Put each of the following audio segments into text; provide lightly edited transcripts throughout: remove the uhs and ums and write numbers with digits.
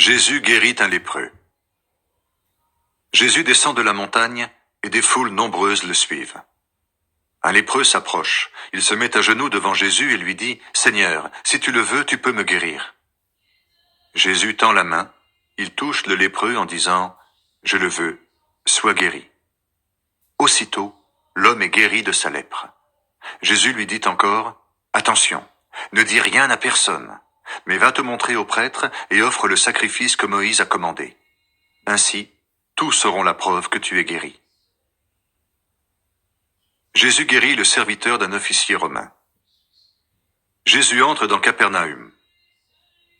Jésus guérit un lépreux. Jésus descend de la montagne et des foules nombreuses le suivent. Un lépreux s'approche, il se met à genoux devant Jésus et lui dit « Seigneur, si tu le veux, tu peux me guérir. » Jésus tend la main, il touche le lépreux en disant « Je le veux, sois guéri. » Aussitôt, l'homme est guéri de sa lèpre. Jésus lui dit encore « Attention, ne dis rien à personne, mais va te montrer au prêtre et offre le sacrifice que Moïse a commandé. Ainsi, tous auront la preuve que tu es guéri. » Jésus guérit le serviteur d'un officier romain. Jésus entre dans Capernaum.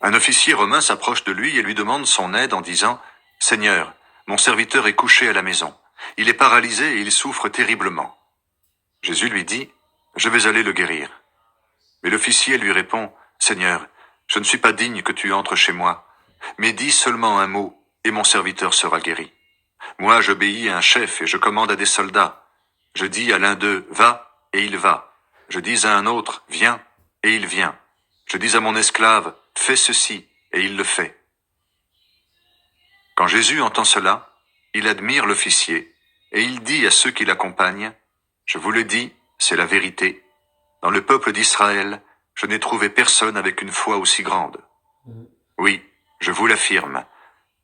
Un officier romain s'approche de lui et lui demande son aide en disant « Seigneur, mon serviteur est couché à la maison. Il est paralysé et il souffre terriblement. » Jésus lui dit « Je vais aller le guérir. » Mais l'officier lui répond « Seigneur, je ne suis pas digne que tu entres chez moi, mais dis seulement un mot et mon serviteur sera guéri. Moi, j'obéis à un chef et je commande à des soldats. Je dis à l'un d'eux « Va » et il va. Je dis à un autre « Viens » et il vient. Je dis à mon esclave « Fais ceci » et il le fait. Quand Jésus entend cela, il admire l'officier et il dit à ceux qui l'accompagnent « Je vous le dis, c'est la vérité. Dans le peuple d'Israël, je n'ai trouvé personne avec une foi aussi grande. Oui, je vous l'affirme.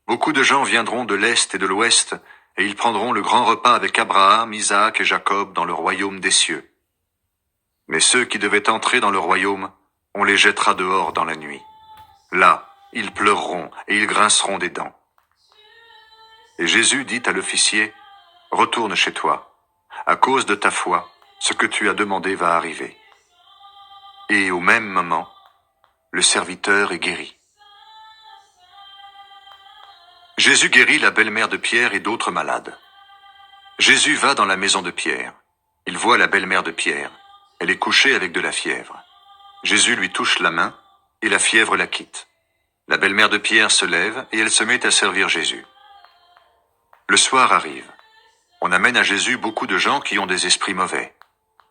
Beaucoup de gens viendront de l'Est et de l'Ouest, et ils prendront le grand repas avec Abraham, Isaac et Jacob dans le royaume des cieux. Mais ceux qui devaient entrer dans le royaume, on les jettera dehors dans la nuit. Là, ils pleureront et ils grinceront des dents. » Et Jésus dit à l'officier, « Retourne chez toi. À cause de ta foi, ce que tu as demandé va arriver. » Et au même moment, le serviteur est guéri. Jésus guérit la belle-mère de Pierre et d'autres malades. Jésus va dans la maison de Pierre. Il voit la belle-mère de Pierre. Elle est couchée avec de la fièvre. Jésus lui touche la main et la fièvre la quitte. La belle-mère de Pierre se lève et elle se met à servir Jésus. Le soir arrive. On amène à Jésus beaucoup de gens qui ont des esprits mauvais.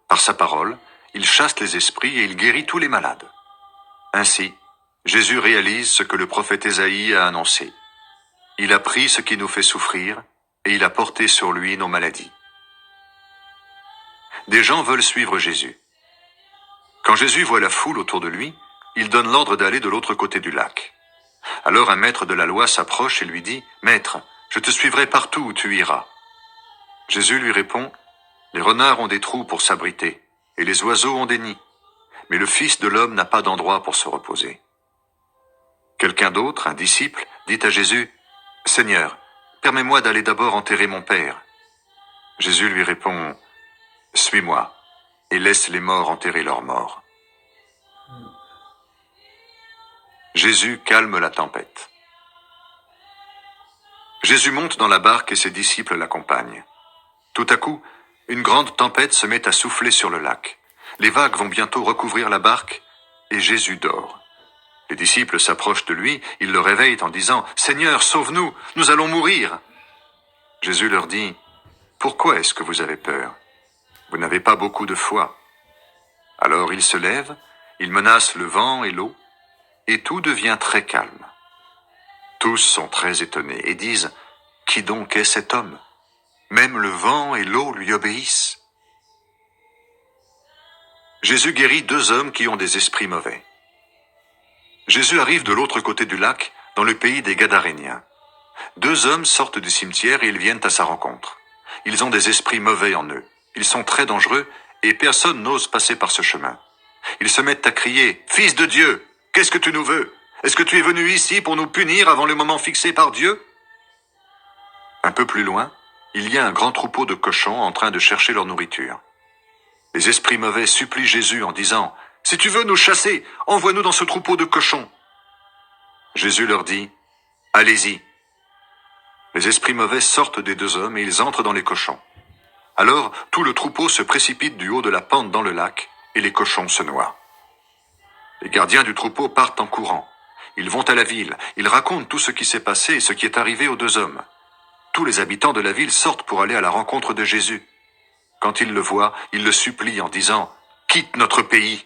Par sa parole, il chasse les esprits et il guérit tous les malades. Ainsi, Jésus réalise ce que le prophète Ésaïe a annoncé. Il a pris ce qui nous fait souffrir et il a porté sur lui nos maladies. Des gens veulent suivre Jésus. Quand Jésus voit la foule autour de lui, il donne l'ordre d'aller de l'autre côté du lac. Alors un maître de la loi s'approche et lui dit « Maître, je te suivrai partout où tu iras. » Jésus lui répond « Les renards ont des trous pour s'abriter, et les oiseaux ont des nids, mais le Fils de l'homme n'a pas d'endroit pour se reposer. » Quelqu'un d'autre, un disciple, dit à Jésus « Seigneur, permets-moi d'aller d'abord enterrer mon père. » Jésus lui répond « Suis-moi, et laisse les morts enterrer leurs morts. » Jésus calme la tempête. Jésus monte dans la barque et ses disciples l'accompagnent. Tout à coup, une grande tempête se met à souffler sur le lac. Les vagues vont bientôt recouvrir la barque et Jésus dort. Les disciples s'approchent de lui, ils le réveillent en disant « Seigneur, sauve-nous, nous allons mourir !» Jésus leur dit « Pourquoi est-ce que vous avez peur? Vous n'avez pas beaucoup de foi. » Alors il se lève, il menace le vent et l'eau, et tout devient très calme. Tous sont très étonnés et disent « Qui donc est cet homme? Même le vent et l'eau lui obéissent. » Jésus guérit 2 hommes qui ont des esprits mauvais. Jésus arrive de l'autre côté du lac, dans le pays des Gadaréniens. 2 hommes sortent du cimetière et ils viennent à sa rencontre. Ils ont des esprits mauvais en eux. Ils sont très dangereux et personne n'ose passer par ce chemin. Ils se mettent à crier « Fils de Dieu, qu'est-ce que tu nous veux? Est-ce que tu es venu ici pour nous punir avant le moment fixé par Dieu ?» Un peu plus loin, il y a un grand troupeau de cochons en train de chercher leur nourriture. Les esprits mauvais supplient Jésus en disant « Si tu veux nous chasser, envoie-nous dans ce troupeau de cochons. » Jésus leur dit « Allez-y. » Les esprits mauvais sortent des 2 hommes et ils entrent dans les cochons. Alors tout le troupeau se précipite du haut de la pente dans le lac et les cochons se noient. Les gardiens du troupeau partent en courant. Ils vont à la ville, ils racontent tout ce qui s'est passé et ce qui est arrivé aux 2 hommes. Tous les habitants de la ville sortent pour aller à la rencontre de Jésus. Quand ils le voient, ils le supplient en disant « Quitte notre pays